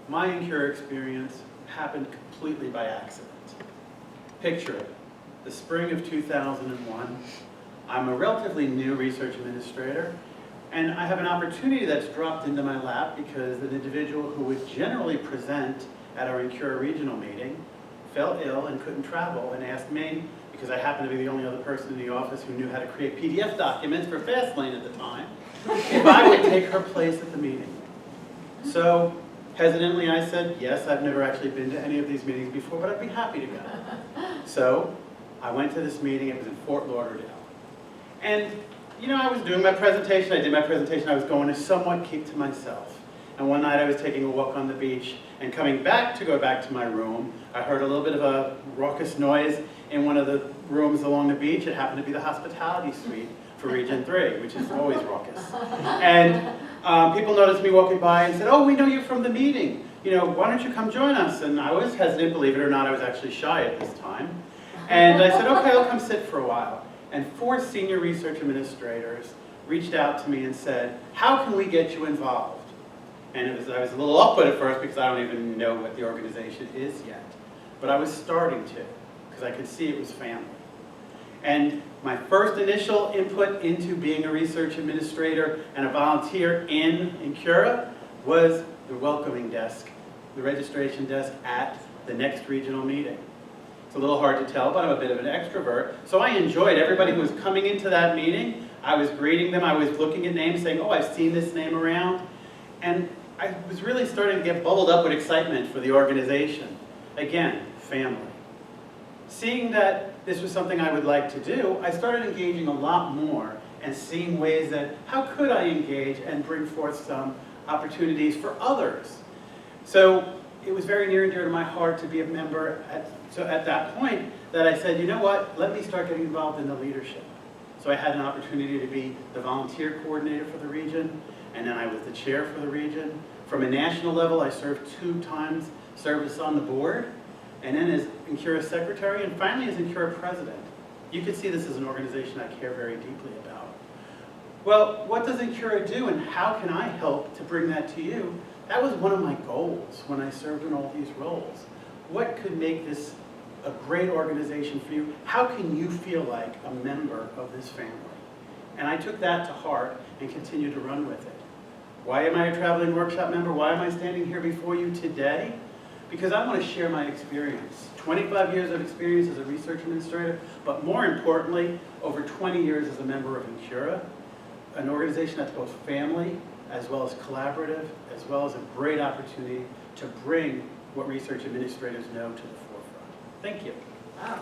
my Incura experience happened completely by accident. Picture it, the spring of 2001. I'm a relatively new research administrator, and I have an opportunity that's dropped into my lap because an individual who would generally present at our Incura regional meeting fell ill and couldn't travel and asked me, because I happened to be the only other person in the office who knew how to create PDF documents for Fastlane at the time, if I would take her place at the meeting. So hesitantly I said, yes, I've never actually been to any of these meetings before, but I'd be happy to go. So I went to this meeting. It was in Fort Lauderdale. And you know, I was doing my presentation. I did my presentation. I was going to somewhat keep to myself. And one night I was taking a walk on the beach, and coming back to go back to my room, I heard a little bit of a raucous noise in one of the rooms along the beach. It happened to be the hospitality suite for Region 3, which is always raucous. And people noticed me walking by and said, oh, we know you from the meeting. You know, why don't you come join us? And I was hesitant, believe it or not. I was actually shy at this time. And I said, okay, I'll come sit for a while. And 4 senior research administrators reached out to me and said, how can we get you involved? And I was a little off-put at first because I don't even know what the organization is yet. But I was starting to, because I could see it was family. And my first initial input into being a research administrator and a volunteer in Incura was the welcoming desk, the registration desk at the next regional meeting. It's a little hard to tell, but I'm a bit of an extrovert. So I enjoyed everybody who was coming into that meeting. I was greeting them. I was looking at names saying, oh, I've seen this name around. And I was really starting to get bubbled up with excitement for the organization. Again, family. Seeing that this was something I would like to do, I started engaging a lot more and seeing ways that how could I engage and bring forth some opportunities for others. So it was very near and dear to my heart to be a member at that point that I said, you know what, let me start getting involved in the leadership. So I had an opportunity to be the volunteer coordinator for the region, and then I was the chair for the region. From a national level, I served 2 times service on the board, and then as Incura secretary, and finally as Incura president. You can see this is an organization I care very deeply about. Well, what does Incura do, and how can I help to bring that to you? That was one of my goals when I served in all these roles. What could make this a great organization for you? How can you feel like a member of this family? And I took that to heart and continued to run with it. Why am I a traveling workshop member? Why am I standing here before you today? Because I want to share my experience. 25 years of experience as a research administrator, but more importantly, over 20 years as a member of Incura, an organization that's both family, as well as collaborative, as well as a great opportunity to bring what research administrators know to the forefront. Thank you. Wow,